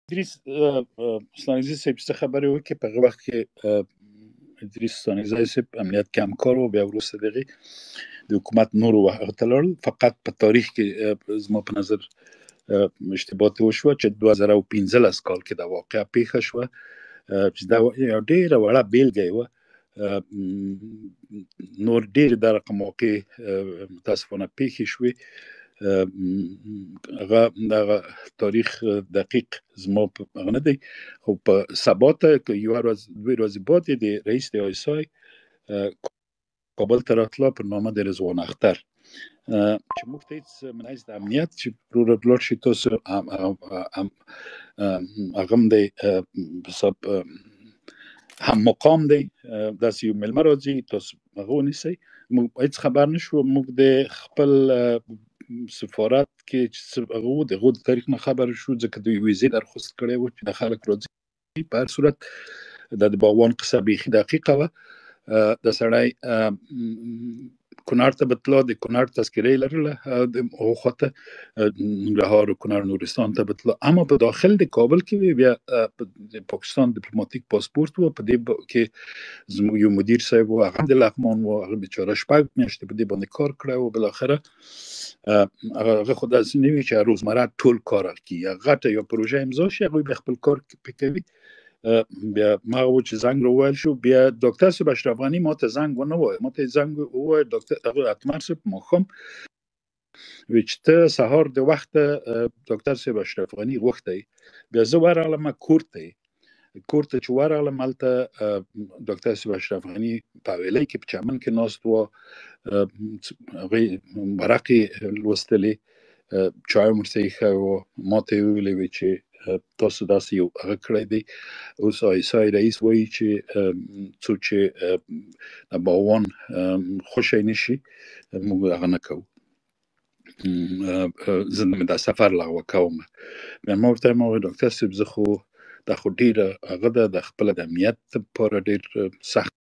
ادریس ستانکزی صاحب څه خبرې وکړي په هغه وخت کې ادریس ستانکزی صاحب امنیت کې همکار و، بیا وروسته دغه د حکومت نورو هغه ته لاړل. فقط په تاریخ کې زما په نظر اشتباه وشوه چې 2015 کال کې دا واقعه پیښه شوه، چې دا یو ډېره وړه بیلګه وه. نور ډېر د رقم واقع متاسفانه پیښې شوې. هغه تاریخ دقیق زما هغه نه دی، خو په سبا ته یوه ورځ دوې ورځې بعد د رئیس د آی اس آی کابل ته راتله په نامه د رضوان اختر، چې موږ ته هېڅ من حیث د امنیت چې لاړ شي تاسو هغه هم دی هم مقام دی، داسې یو مېلمه راځي تاسو هغه ونیسئ. موږ هېڅ خبر نه شو. موږ د خپل سفارت کې چې هغه و د هغو د تاریخ نه خبر شو، ځکه دوی ویزې درخواست کړی و چې د خلک راځي. په هر صورت د باغوان قصه بیخي دقیقه وه. د سړی کونړ ته به تله، د کونړ تذکره یې لرله، هغو خواته ننګرهار و کونړ نورستان ته به تله، اما په داخل د کابل کې بیا د پاکستان ډیپلوماتیک پاسپورت و. په دې کې زموږ یو مدیر صاحب و، هغه هم د لغمان و، هغه بیچاره 6 میاشتې په دې باندې کار کړی و. بالاخره هغه خو داسې نه وي چې روزمره ټول کار کوي، غټه یا پروژه امضا شي هغوی بیا خپل کار پې کوي. بیا ما و چې زنګ را وویل شو، بیا ډاکټر صاحب اشرف غني ما ته زنګ ونه وایه، ما ته زنګ ووایه ډاکټر اتمر صاحب ماښام وی چې ته سهار د وخته ډاکټر صاحب اشرف غني غوښتی. بیا زه ورغلم کور ته چې ورغلم هلته ډاکټر صاحب اشرف غني په حویلۍ کې په چمن کې ناست و، هغوی ورقې لوستلې، چای هم ورته ایښی و. ما ته یې وویلې وې چې تاسو داسې یو هغه کړی دی، اوس آی اس آی رئیس وایي چې څوک چې د باغوان خوشی نه شي موږ هغه نه کوو، زه دا سفر لغوه کوم. بیا ما ورته وویل ډاکټر صاحب زه خو دا خو ډېره هغه ده د خپله د امنیت لپاره ډېر سخت